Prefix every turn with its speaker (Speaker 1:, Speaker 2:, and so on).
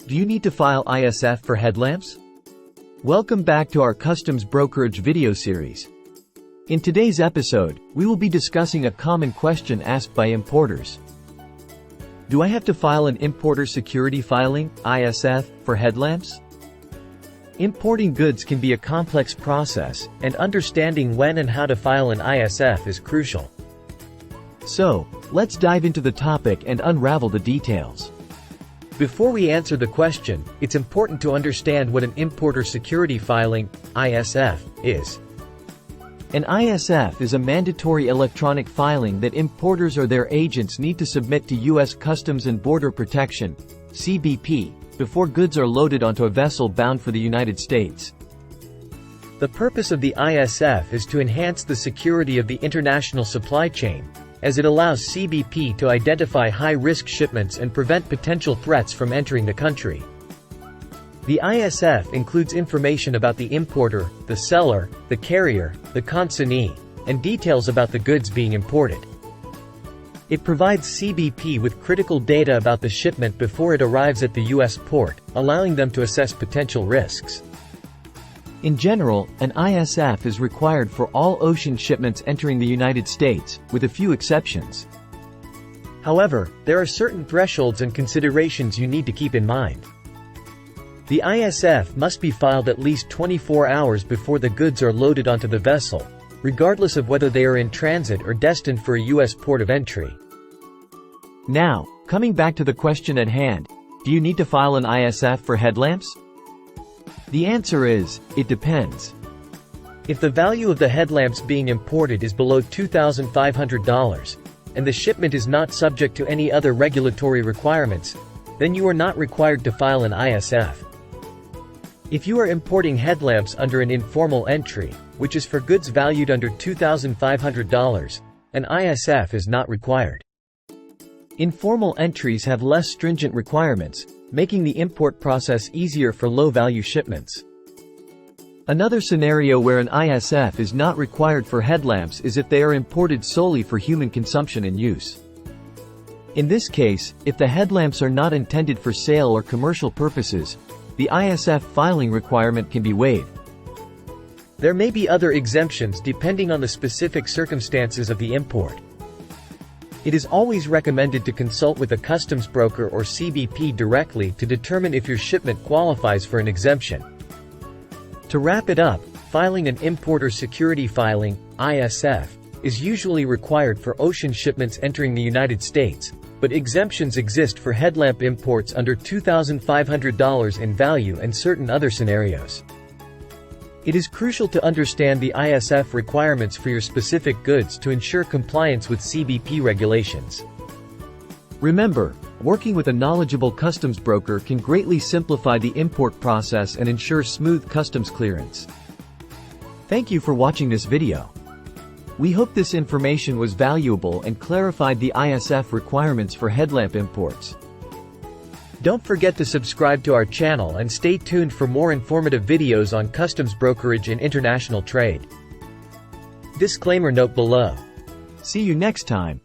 Speaker 1: Do you need to file ISF for headlamps? Welcome back to our customs brokerage video series. In today's episode, we will be discussing a common question asked by importers. Do I have to file an importer security filing, ISF, for headlamps? Importing goods can be a complex process, and understanding when and how to file an ISF is crucial. So, let's dive into the topic and unravel the details. Before we answer the question, it's important to understand what an importer security filing, ISF, is. An ISF is a mandatory electronic filing that importers or their agents need to submit to U.S. Customs and Border Protection, CBP, before goods are loaded onto a vessel bound for the United States. The purpose of the ISF is to enhance the security of the international supply chain, as it allows CBP to identify high-risk shipments and prevent potential threats from entering the country. The ISF includes information about the importer, the seller, the carrier, the consignee, and details about the goods being imported. It provides CBP with critical data about the shipment before it arrives at the U.S. port, allowing them to assess potential risks. In general, an ISF is required for all ocean shipments entering the United States, with a few exceptions. However, there are certain thresholds and considerations you need to keep in mind. The ISF must be filed at least 24 hours before the goods are loaded onto the vessel, regardless of whether they are in transit or destined for a U.S. port of entry. Now, coming back to the question at hand, do you need to file an ISF for headlamps? The answer is, it depends. If the value of the headlamps being imported is below $2,500, and the shipment is not subject to any other regulatory requirements, then you are not required to file an ISF. If you are importing headlamps under an informal entry, which is for goods valued under $2,500, an ISF is not required. Informal entries have less stringent requirements, making the import process easier for low-value shipments. Another scenario where an ISF is not required for headlamps is if they are imported solely for human consumption and use. In this case, if the headlamps are not intended for sale or commercial purposes, the ISF filing requirement can be waived. There may be other exemptions depending on the specific circumstances of the import. It is always recommended to consult with a customs broker or CBP directly to determine if your shipment qualifies for an exemption. To wrap it up, filing an importer security filing, ISF, is usually required for ocean shipments entering the United States, but exemptions exist for headlamp imports under $2,500 in value and certain other scenarios. It is crucial to understand the ISF requirements for your specific goods to ensure compliance with CBP regulations. Remember, working with a knowledgeable customs broker can greatly simplify the import process and ensure smooth customs clearance. Thank you for watching this video. We hope this information was valuable and clarified the ISF requirements for headlamp imports. Don't forget to subscribe to our channel and stay tuned for more informative videos on customs brokerage and international trade. Disclaimer note below. See you next time.